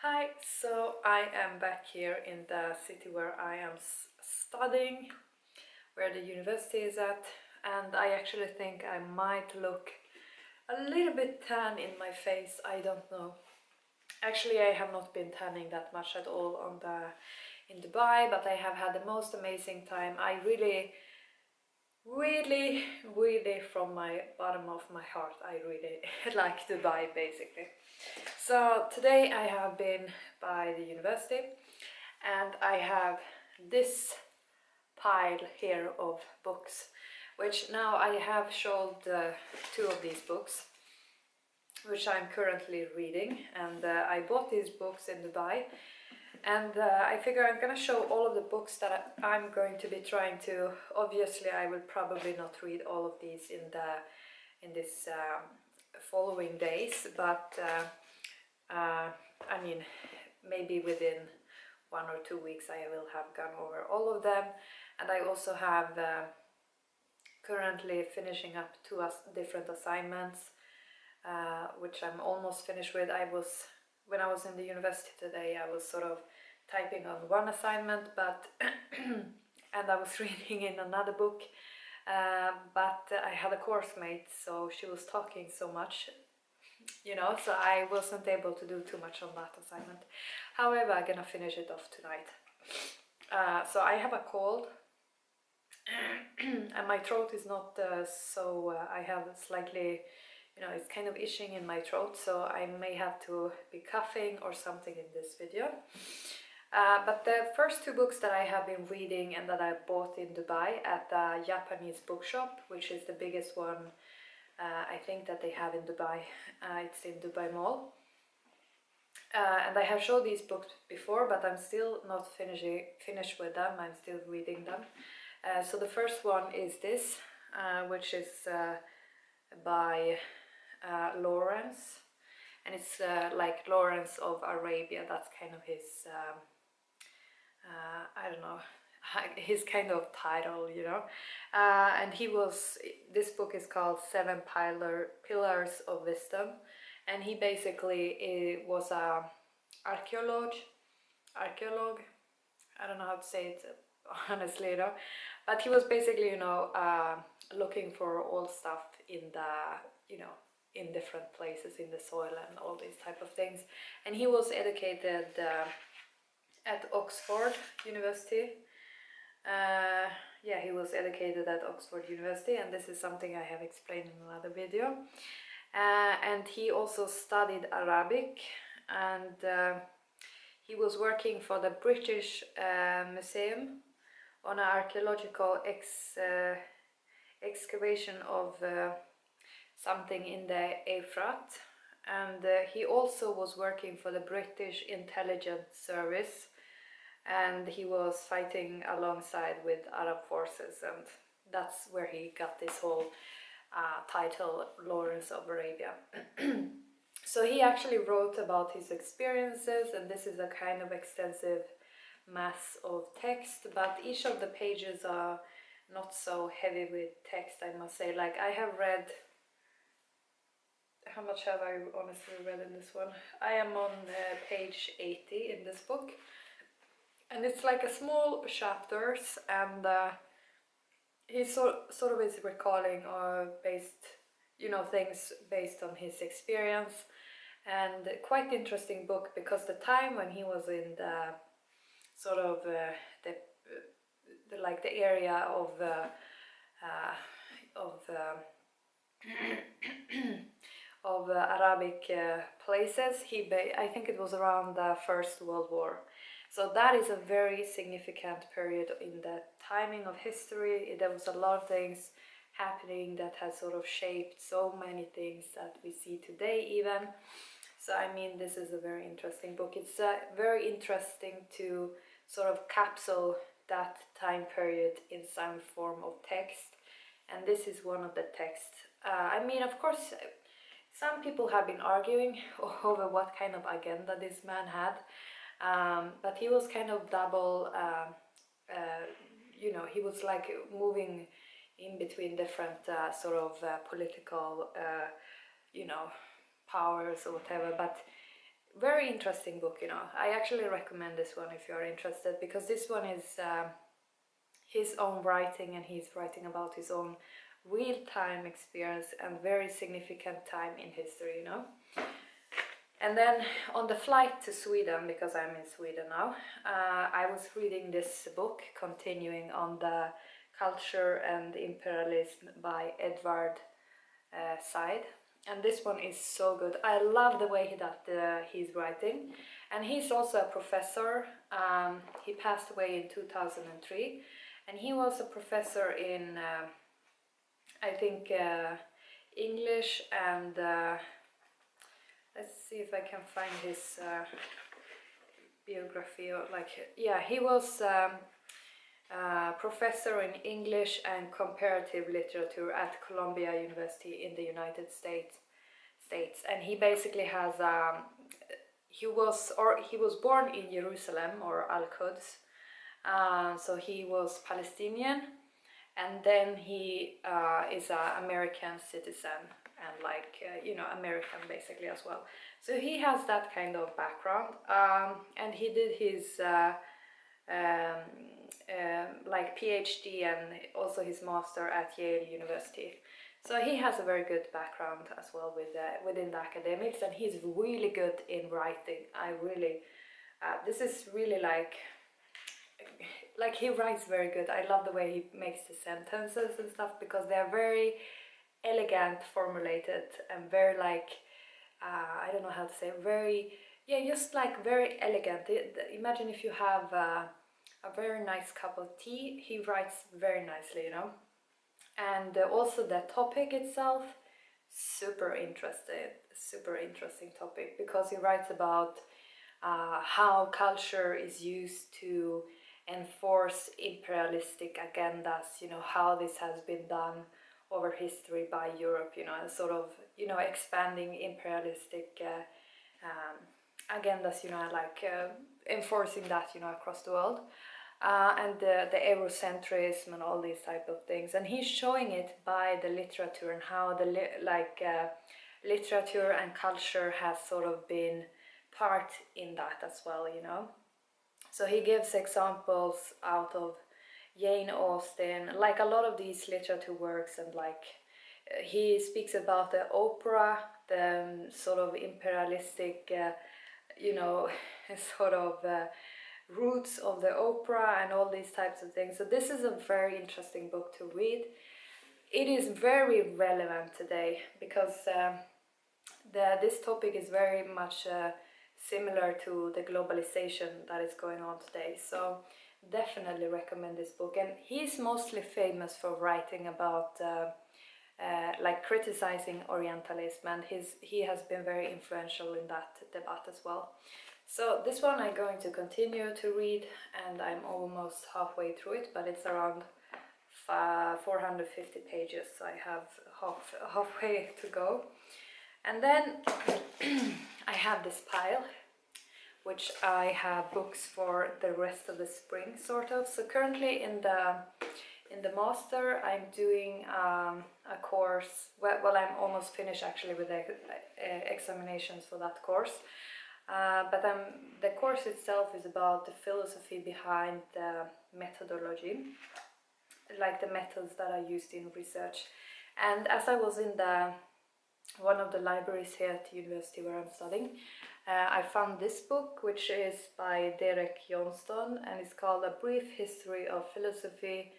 Hi, so I am back here in the city where I am studying, where the university is at, and I actually think I might look a little bit tan in my face. I don't know. Actually, I have not been tanning that much at all in Dubai, but I have had the most amazing time. I really from my bottom of my heart, I really like Dubai basically. So today I have been by the university and I have this pile here of books, which now I have showed two of these books which I'm currently reading, and I bought these books in Dubai, and I figure I'm gonna show all of the books that I'm going to be trying to. Obviously I will probably not read all of these in this following days, but I mean, maybe within 1 or 2 weeks I will have gone over all of them. And I also have currently finishing up two different assignments, which I'm almost finished with. When I was in the university today, I was sort of typing on one assignment, but and I was reading in another book, but I had a course mate, so she was talking so much, so I wasn't able to do too much on that assignment. However, I'm gonna finish it off tonight. So I have a cold and my throat is not I have slightly, it's kind of itching in my throat, so I may have to be coughing or something in this video. But the first two books that I have been reading and that I bought in Dubai at the Japanese bookshop, which is the biggest one I think that they have in Dubai. It's in Dubai Mall. And I have showed these books before, but I'm still not finished with them. I'm still reading them. So the first one is this, which is by Lawrence, and it's like Lawrence of Arabia. That's kind of his, I don't know, his kind of title. And this book is called Seven Pillars of Wisdom, and he basically was a archaeologue. I don't know how to say it honestly, but he was basically, looking for all stuff in in different places in the soil and all these type of things. And he was educated at Oxford University. Yeah, he was educated at Oxford University, and this is something I have explained in another video. And he also studied Arabic, and he was working for the British Museum on an archaeological excavation of something in the Euphrates, and he also was working for the British Intelligence Service, and he was fighting alongside with Arab forces, and that's where he got this whole title, Lawrence of Arabia. So he actually wrote about his experiences, and this is a kind of extensive mass of text, but each of the pages are not so heavy with text, I must say. Like, I have read, how much have I honestly read in this one? I am on page 80 in this book, and it's like a small chapters, and he sort of is recalling things based on his experience. And quite interesting book, because the time when he was in the sort of the area of of Arabic places, I think it was around the First World War. So that is a very significant period in the timing of history. There was a lot of things happening that has sort of shaped so many things that we see today even. So I mean, this is a very interesting book. It's very interesting to sort of capsule that time period in some form of text, and this is one of the texts. I mean, of course, some people have been arguing over what kind of agenda this man had, but he was kind of double, he was like moving in between different sort of political, powers or whatever. But very interesting book, you know. I actually recommend this one if you're interested, because this one is his own writing, and he's writing about his own real-time experience and very significant time in history, you know. And then on the flight to Sweden, because I'm in Sweden now, I was reading this book, continuing on the Culture and Imperialism by Edward Said. And this one is so good. I love the way that he's writing. And he's also a professor. He passed away in 2003. And he was a professor in, I think, English and... let's see if I can find his biography. Or like, yeah, he was professor in English and comparative literature at Columbia University in the United States. And he basically has he was born in Jerusalem, or Al-Quds. So he was Palestinian, and then he is an American citizen, and like you know, American basically as well. So he has that kind of background, and he did his like PhD and also his master at Yale University. So he has a very good background as well with within the academics, and he's really good in writing. I really, this is really like he writes very good. I love the way he makes the sentences and stuff, because they're very elegant formulated and very like, I don't know how to say, very, yeah, just like very elegant. Imagine if you have a very nice cup of tea, he writes very nicely, you know. And also the topic itself, super interesting topic, because he writes about how culture is used to enforce imperialistic agendas, you know, how this has been done over history by Europe, you know, and sort of, you know, expanding imperialistic agendas, you know, like enforcing that, you know, across the world. And the Eurocentrism and all these type of things, and he's showing it by the literature, and how the literature and culture has sort of been part in that as well, you know. So he gives examples out of Jane Austen, like a lot of these literature works, and like he speaks about the opera, the sort of imperialistic, you know, sort of roots of the opera and all these types of things. So this is a very interesting book to read. It is very relevant today, because this topic is very much similar to the globalization that is going on today. So definitely recommend this book. And he's mostly famous for writing about like criticizing Orientalism, and he has been very influential in that debate as well. So this one I'm going to continue to read, and I'm almost halfway through it, but it's around 450 pages, so I have halfway to go. And then I have this pile, which I have books for the rest of the spring, sort of. So currently in the master, I'm doing a course. Well, I'm almost finished actually with the examinations for that course. But the course itself is about the philosophy behind the methodology, like the methods that are used in research. And as I was in one of the libraries here at the university where I'm studying, I found this book, which is by Derek Johnston, and it's called A Brief History of Philosophy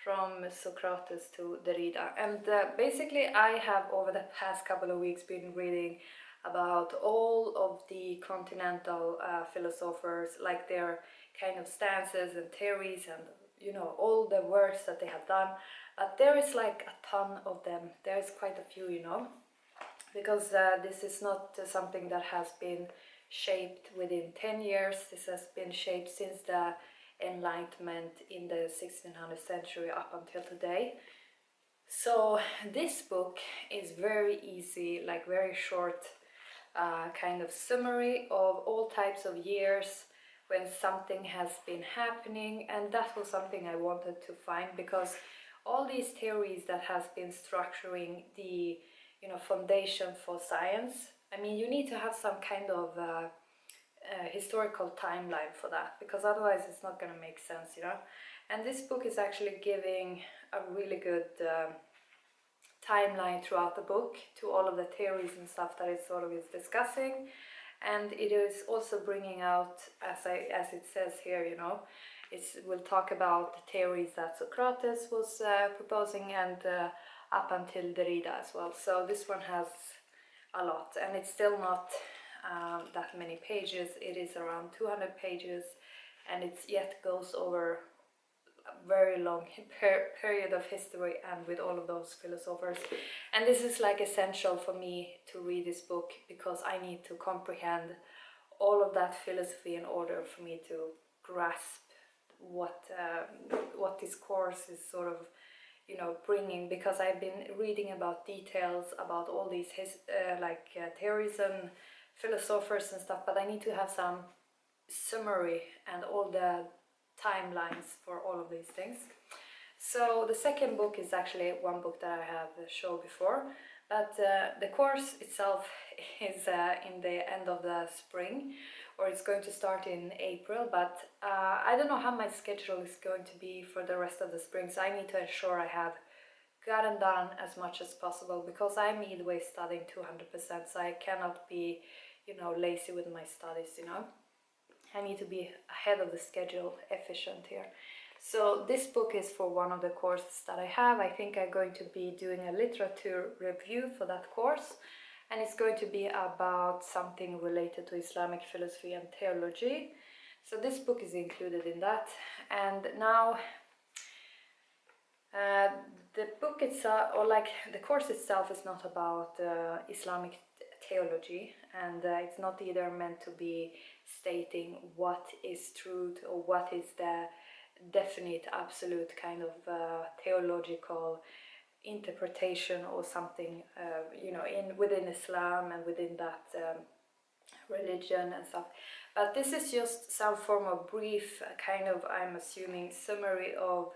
from Socrates to Derrida. And basically I have over the past couple of weeks been reading about all of the continental philosophers, like their kind of stances and theories, and you know, all the works that they have done. But there is like a ton of them. There's quite a few, you know, because this is not something that has been shaped within 10 years. This has been shaped since the Enlightenment in the 1600th century up until today. So this book is very easy, like very short kind of summary of all types of years when something has been happening, and that was something I wanted to find, because all these theories that has been structuring the, you know, foundation for science, I mean, you need to have some kind of historical timeline for that, because otherwise it's not going to make sense, you know. And this book is actually giving a really good timeline throughout the book to all of the theories and stuff that it sort of is discussing. And it is also bringing out, as it says here, you know, we'll talk about the theories that Socrates was proposing, and up until Derrida as well. So this one has a lot, and it's still not that many pages. It is around 200 pages, and it yet goes over a very long period of history and with all of those philosophers. And this is like essential for me to read this book, because I need to comprehend all of that philosophy in order for me to grasp what this course is sort of, you know, bringing. Because I've been reading about details about all these theories and philosophers and stuff, but I need to have some summary and all the timelines for all of these things. So the second book is actually one book that I have shown before, but the course itself is in the end of the spring, or it's going to start in April, but I don't know how my schedule is going to be for the rest of the spring, so I need to ensure I have gotten done as much as possible, because I'm either way studying 200%, so I cannot be, you know, lazy with my studies, you know. I need to be ahead of the schedule, efficient here. So this book is for one of the courses that I have. I think I'm going to be doing a literature review for that course, and it's going to be about something related to Islamic philosophy and theology. So this book is included in that. And now the book itself, or like the course itself, is not about Islamic theology, and it's not either meant to be stating what is truth or what is the definite absolute kind of theological interpretation or something, you know, within Islam and within that religion and stuff. But this is just some form of brief kind of, I'm assuming, summary of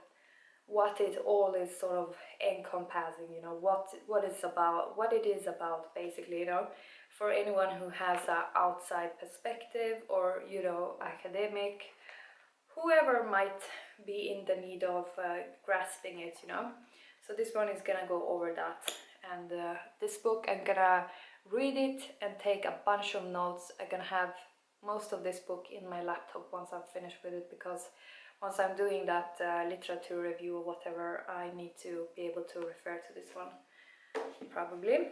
what it all is sort of encompassing, you know, what it is about basically, you know, for anyone who has an outside perspective, or, you know, academic, whoever might be in the need of grasping it, you know. So this one is gonna go over that, and this book, I'm gonna read it and take a bunch of notes. I'm gonna have most of this book in my laptop once I'm finished with it, because once I'm doing that literature review or whatever, I need to be able to refer to this one, probably.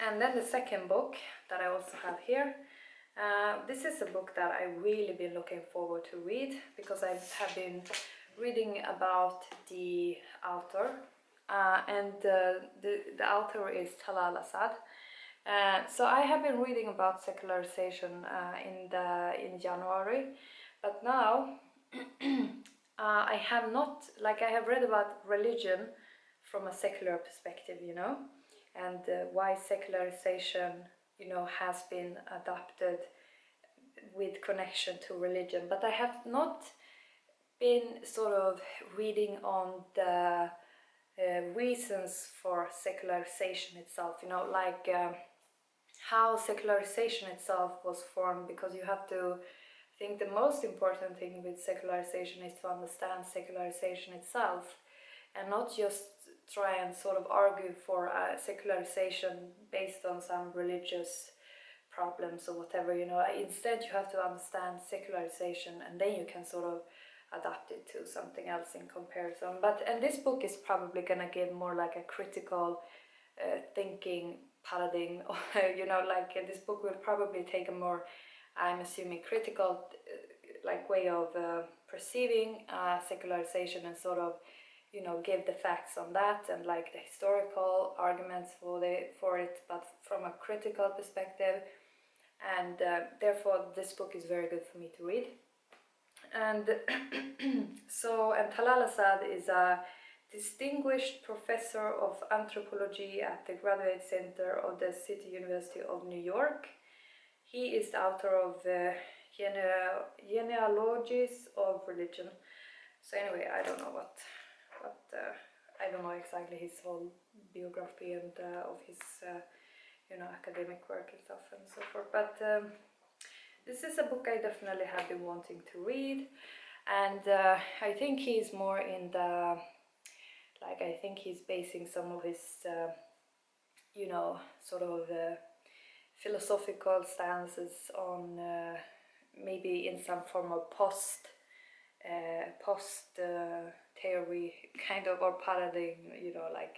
And then the second book that I also have here, this is a book that I've really been looking forward to read, because I have been reading about the author, and the author is Talal Asad. So I have been reading about secularization in January, but now I have not, like, I have read about religion from a secular perspective, you know, and why secularization, you know, has been adopted with connection to religion. But I have not been sort of reading on the reasons for secularization itself, you know, like how secularization itself was formed, because you have to think the most important thing with secularization is to understand secularization itself, and not just try and sort of argue for secularization based on some religious problems or whatever, you know. Instead, you have to understand secularization, and then you can sort of adapt it to something else in comparison. And this book is probably gonna give more like a critical thinking paradigm, you know, like this book will probably take a more, I'm assuming, critical like way of perceiving secularization, and sort of, you know, give the facts on that, and like the historical arguments for it, but from a critical perspective. And therefore this book is very good for me to read. And and Talal Asad is a distinguished professor of anthropology at the Graduate Center of the City University of New York. He is the author of Genealogies of Religion. So anyway, I don't know I don't know exactly his whole biography and of his you know, academic work and stuff and so forth. But this is a book I definitely have been wanting to read, and I think he's more in the, like, I think he's basing some of his you know, sort of philosophical stances on maybe in some form of post theory kind of, or paradigm, you know, like,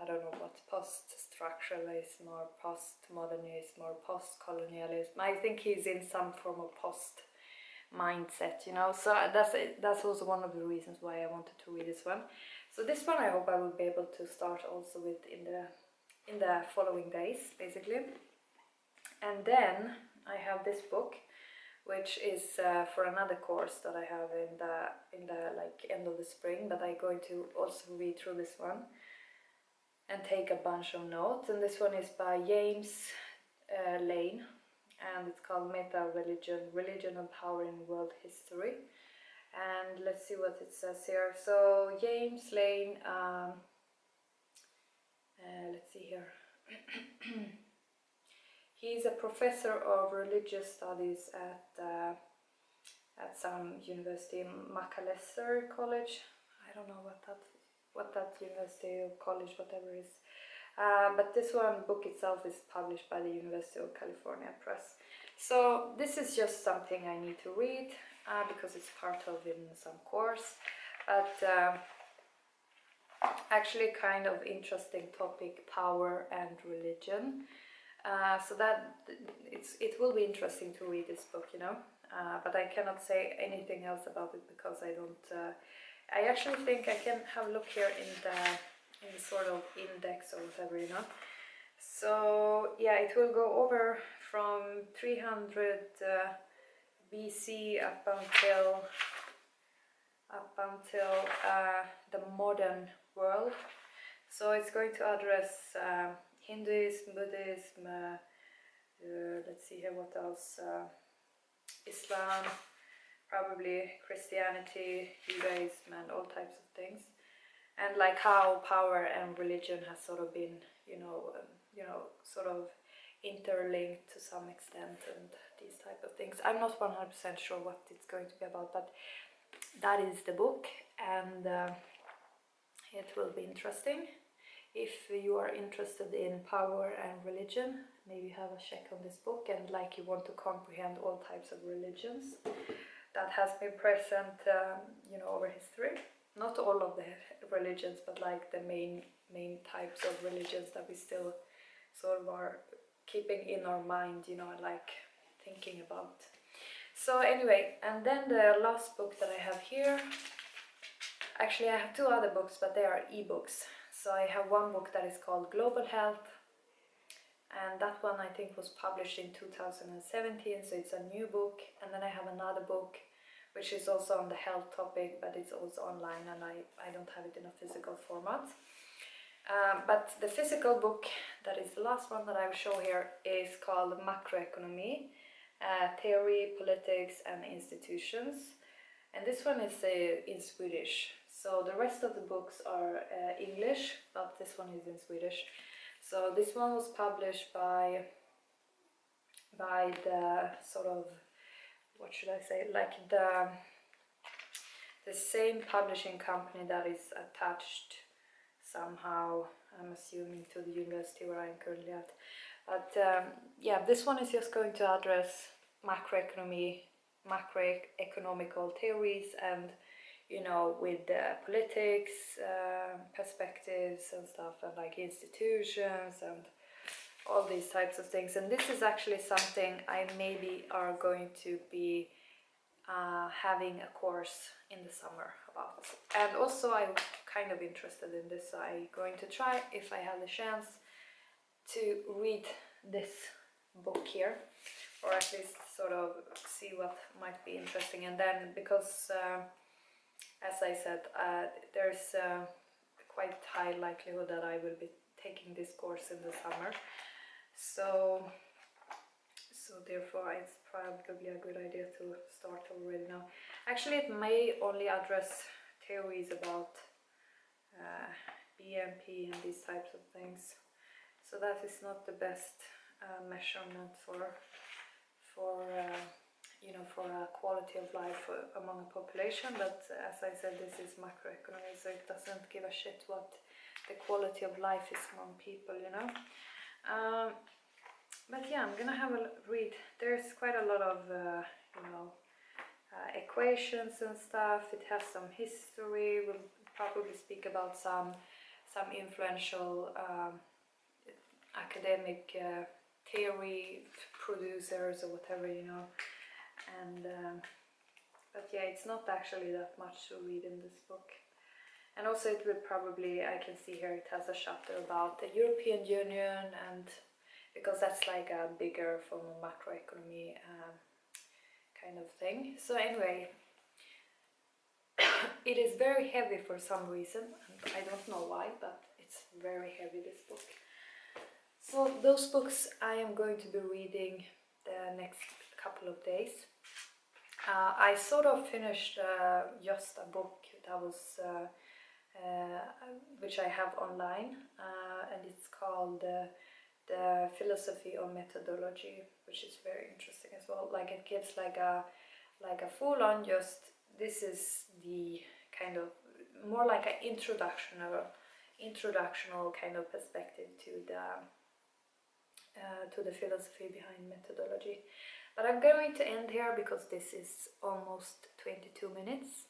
I don't know what, post-structuralism or post-modernism or post-colonialism. I think he's in some form of post mindset, you know, so that's also one of the reasons why I wanted to read this one. So this one I hope I will be able to start also with in the following days, basically. And then I have this book, which is for another course that I have in the like end of the spring, but I'm going to also read through this one and take a bunch of notes. And this one is by James Lane, and it's called Meta Religion, Religion and Power in World History. And let's see what it says here. So James Lane, let's see here. He's a professor of religious studies at some university, Macalester College. I don't know what that university or college, whatever is. But this one book itself is published by the University of California Press. So this is just something I need to read because it's part of in some course. But actually kind of interesting topic, power and religion. So that it will be interesting to read this book, you know, but I cannot say anything else about it because I don't. I actually think I can have a look here in the sort of index or whatever, you know. So yeah, it will go over from 300 BC up until the modern world. So it's going to address Hinduism, Buddhism, let's see here, what else, Islam, probably Christianity, Judaism, and all types of things, and like how power and religion has sort of been, you know, sort of interlinked to some extent, and these type of things. I'm not 100% sure what it's going to be about, but that is the book, and it will be interesting. If you are interested in power and religion, maybe have a check on this book, and like you want to comprehend all types of religions that has been present, you know, over history. Not all of the religions, but like the main types of religions that we still sort of are keeping in our mind, you know, like thinking about. So anyway, and then the last book that I have here, actually I have two other books, but they are ebooks. So I have one book that is called Global Health, and that one I think was published in 2017, so it's a new book. And then I have another book which is also on the health topic, but it's also online, and I don't have it in a physical format. But the physical book, that is the last one that I will show here, is called Macroeconomy, Theory, Politics and Institutions. And this one is in Swedish. So the rest of the books are English, but this one is in Swedish. So this one was published by the sort of, what should I say, like the same publishing company that is attached somehow, I'm assuming, to the university where I'm currently at. But yeah, this one is just going to address macroeconomical theories, and you know, with politics perspectives and stuff, and like institutions and all these types of things. And this is actually something I maybe are going to be having a course in the summer about. And also I'm kind of interested in this, so I'm going to try, if I have the chance, to read this book here, or at least sort of see what might be interesting. And then, because as I said, there's quite high likelihood that I will be taking this course in the summer, so therefore it's probably a good idea to start already now. Actually, it may only address theories about BNP and these types of things, so that is not the best measurement for for you know, for a quality of life among a population, but as I said, this is macroeconomy, so it doesn't give a shit what the quality of life is among people, you know. But yeah, I'm gonna have a read. There's quite a lot of you know, equations and stuff. It has some history. We'll probably speak about some influential academic theory producers or whatever, you know. And but yeah, it's not actually that much to read in this book. And also it will probably, I can see here it has a chapter about the European Union, and because that's like a bigger form of macroeconomy kind of thing. So anyway, it is very heavy for some reason, and I don't know why, but it's very heavy, this book. So those books I am going to be reading the next couple of days. I sort of finished just a book that was which I have online, and it's called The Philosophy of Methodology, which is very interesting as well. Like, it gives like a full-on, just, this is the kind of more like an introductional kind of perspective to the philosophy behind methodology. But I'm going to end here because this is almost 22 minutes.